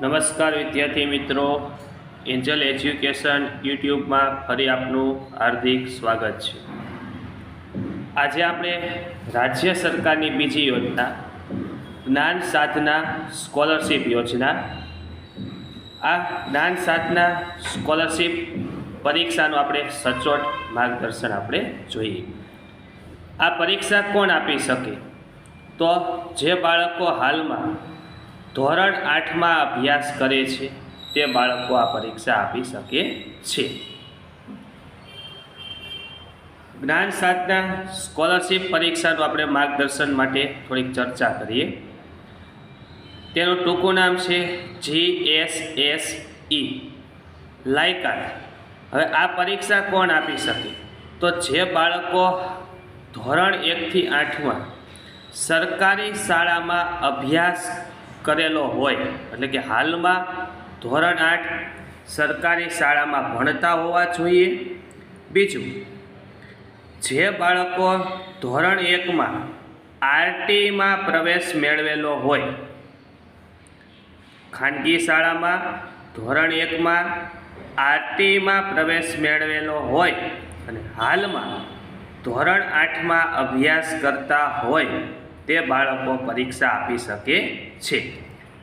નમસ્કાર વિદ્યાર્થી મિત્રો, એન્જલ એજ્યુકેશન યુટ્યુબમાં ફરી આપનું હાર્દિક સ્વાગત છે। આજે આપણે રાજ્ય સરકારની બીજી યોજના જ્ઞાન સાધના સ્કોલરશિપ યોજના, આ જ્ઞાન સાધના સ્કોલરશિપ પરીક્ષાનું આપણે સચોટ માર્ગદર્શન આપણે જોઈએ। આ પરીક્ષા કોણ આપી શકે? તો જે બાળકો હાલમાં ધોરણ 8માં અભ્યાસ કરે છે તે બાળકો આ પરીક્ષા આપી શકે છે। જ્ઞાન સાધના સ્કોલરશિપ પરીક્ષાનું આપણે માર્ગદર્શન માટે થોડીક ચર્ચા કરીએ। તેનું ટૂંકું નામ છે GSSE લાયકાત। હવે આ પરીક્ષા કોણ આપી શકે? તો જે બાળકો ધોરણ 1થી 8માં સરકારી શાળામાં અભ્યાસ કરેલો હોય, એટલે કે હાલમાં ધોરણ 8 સરકારી શાળામાં ભણતા હોવા જોઈએ। બીજું, જે બાળકો ધોરણ 1માં RTમાં પ્રવેશ મેળવેલો હોય, ખાનગી શાળામાં ધોરણ 1માં RTમાં પ્રવેશ મેળવેલો હોય અને હાલમાં ધોરણ 8માં અભ્યાસ કરતા હોય તે બાળકો પરીક્ષા આપી શકે છે।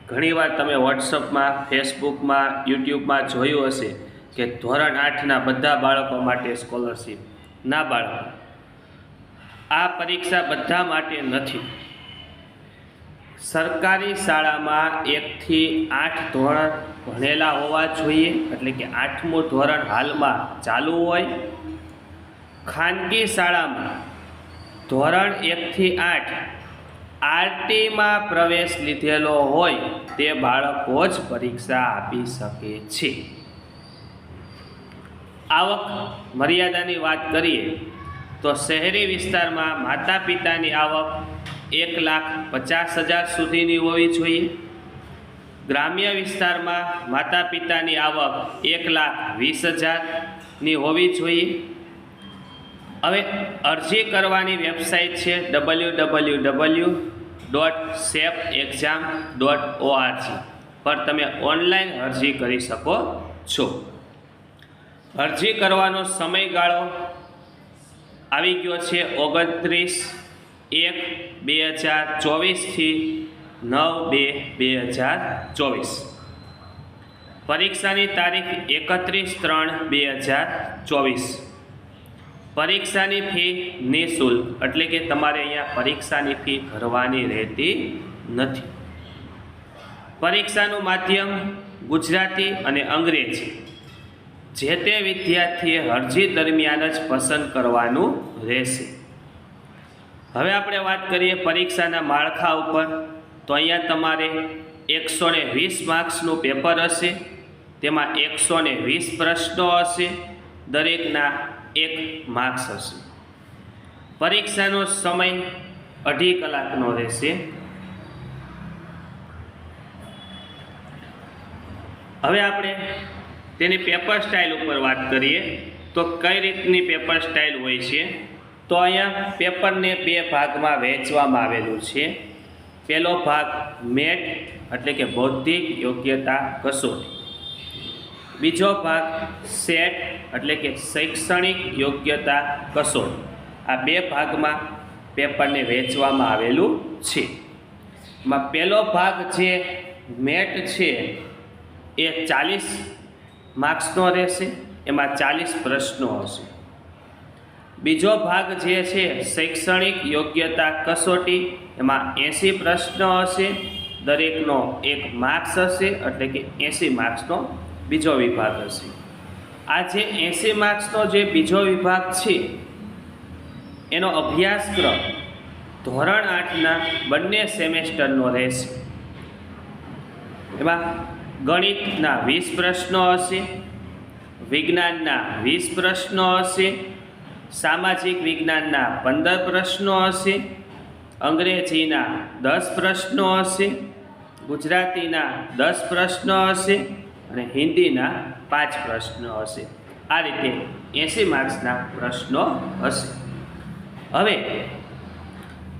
ઘણીવાર તમે વોટ્સઅપમાં, ફેસબુકમાં, યુટ્યુબમાં જોયું હશે કે ધોરણ 8ના બધા બાળકો માટે સ્કોલરશિપ। ના બાળકો, આ પરીક્ષા બધા માટે નથી। સરકારી શાળામાં 1થી 8 ધોરણ ભણેલા હોવા જોઈએ, એટલે કે 8મું ધોરણ હાલમાં ચાલુ હોય। ખાનગી શાળામાં ધોરણ 1થી 8 RTમાં પ્રવેશ લીધેલો હોય તે બાળકો જ પરીક્ષા આપી શકે છે। આવક મર્યાદાની વાત કરીએ તો શહેરી વિસ્તારમાં માતા પિતાની આવક 1,50,000 સુધીની હોવી જોઈએ। ગ્રામ્ય વિસ્તારમાં માતા પિતાની આવક 1,20,000ની હોવી જોઈએ। હવે અરજી કરવાની વેબસાઇટ છે www.safeexam.org પર તમે ઓનલાઈન અરજી કરી શકો છો। અરજી કરવાનો સમયગાળો આવી ગયો છે 29/1/2024 થી 9/2/2024। પરીક્ષાની તારીખ 31/3/2024। પરીક્ષાની ફી નિઃશુલ્ક, એટલે કે તમારે અહીંયા પરીક્ષાની ફી ભરવાની રહેતી નથી। પરીક્ષાનું માધ્યમ ગુજરાતી અને અંગ્રેજી જે તે વિદ્યાર્થીએ અરજી દરમિયાન જ પસંદ કરવાનું રહેશે। હવે આપણે વાત કરીએ પરીક્ષાના માળખા ઉપર, તો અહીંયા તમારે 120 માર્ક્સનું પેપર હશે, તેમાં 120 પ્રશ્નો હશે, દરેકના 1 માર્ક્સ હશે। પરીક્ષાનો સમય 2.5 કલાકનો રહેશે। હવે આપણે તેની પેપર સ્ટાઇલ ઉપર વાત કરીએ તો કઈ રીતની પેપર સ્ટાઇલ હોય છે? તો અહીંયા પેપરને 2 ભાગમાં વહેંચવામાં આવેલું છે। પહેલો ભાગ મેટ, એટલે કે બૌદ્ધિક યોગ્યતા કસોટી। બીજો ભાગ સેટ, એટલે કે શૈક્ષણિક યોગ્યતા કસોટી। આ 2 ભાગમાં પેપરને વહેંચવામાં આવેલું છે। એમાં પહેલો ભાગ જે મેટ છે એ 40 માર્ક્સનો રહેશે, એમાં 40 પ્રશ્નો હશે। બીજો ભાગ જે છે શૈક્ષણિક યોગ્યતા કસોટી, એમાં 80 પ્રશ્નો હશે, દરેકનો 1 માર્ક્સ હશે, એટલે કે 80 માર્ક્સનો બીજો વિભાગ હશે। આ જે 80 માર્ક્સનો જે બીજો વિભાગ છે એનો અભ્યાસક્રમ ધોરણ 8ના બંને સેમેસ્ટરનો રહેશે। એમાં ગણિતના 20 પ્રશ્નો હશે, વિજ્ઞાનના 20 પ્રશ્નો હશે, સામાજિક વિજ્ઞાનના 15 પ્રશ્નો હશે, અંગ્રેજીના 10 પ્રશ્નો હશે, ગુજરાતીના 10 પ્રશ્નો હશે અને હિન્દીના 5 પ્રશ્નો હશે। આ રીતે 80 માર્ક્સના પ્રશ્નો હશે। હવે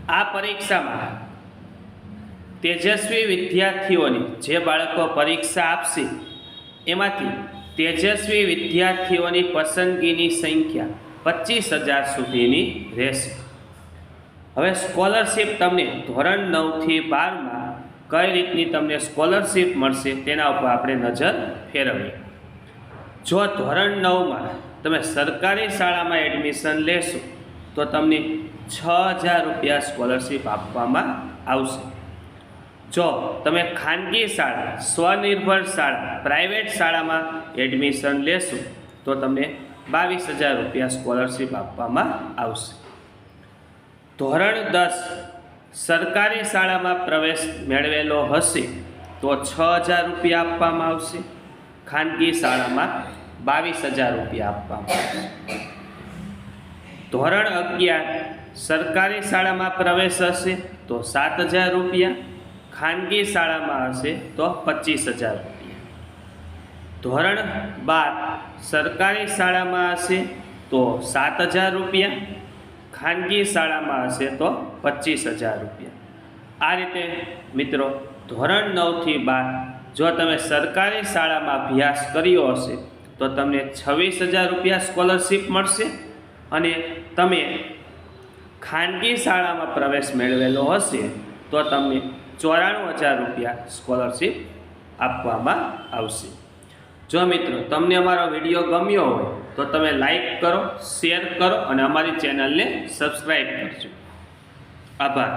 આ પરીક્ષામાં તેજસ્વી વિદ્યાર્થીઓની જે બાળકો પરીક્ષા આપશે એમાંથી તેજસ્વી વિદ્યાર્થીઓની પસંદગીની સંખ્યા 25,000 સુધીની રહેશે. હવે સ્કોલરશિપ તમને ધોરણ 9 થી 12માં કઈ રીતની તમને સ્કોલરશિપ મળશે તેના ઉપર આપણે નજર ફેરવીએ. જો ધોરણ 9માં તમે સરકારી શાળામાં એડમિશન લેશો તો તમને 6,000 રૂપિયા સ્કોલરશિપ આપવામાં આવશે. જો તમે ખાનગી શાળા, સ્વનિર્ભર શાળા, પ્રાઇવેટ શાળામાં એડમિશન લેશો તો તમને 22,000 રૂપિયા સ્કોલરશિપ આપવામાં આવશે. ધોરણ 10 સરકારી શાળામાં પ્રવેશ મેળવેલો હશે તો 6,000 રૂપિયા આપવામાં આવશે. ખાનગી શાળામાં 22,000 રૂપિયા આપવામાં આવશે. ધોરણ 11 સરકારી શાળામાં પ્રવેશ હશે તો 7,000 રૂપિયા, ખાનગી શાળામાં હશે તો 25,000 રૂપિયા. ધોરણ 12 સરકારી શાળામાં હશે તો 7,000 રૂપિયા, ખાનગી શાળામાં હશે તો 25,000 રૂપિયા. આ રીતે મિત્રો ધોરણ 9 થી 12 જો તમે સરકારી શાળામાં અભ્યાસ કર્યો હશે તો તમને 26,000 રૂપિયા સ્કોલરશિપ મળશે અને તમે ખાનગી શાળામાં પ્રવેશ મેળવેલો હશે તો તમને 94,000 રૂપિયા સ્કોલરશિપ આપવામાં આવશે. જો મિત્રો તમને અમારો વિડીયો ગમ્યો હોય તો તમે લાઈક કરો, શેર કરો અને અમારી ચેનલને સબસ્ક્રાઈબ કરજો. આભાર.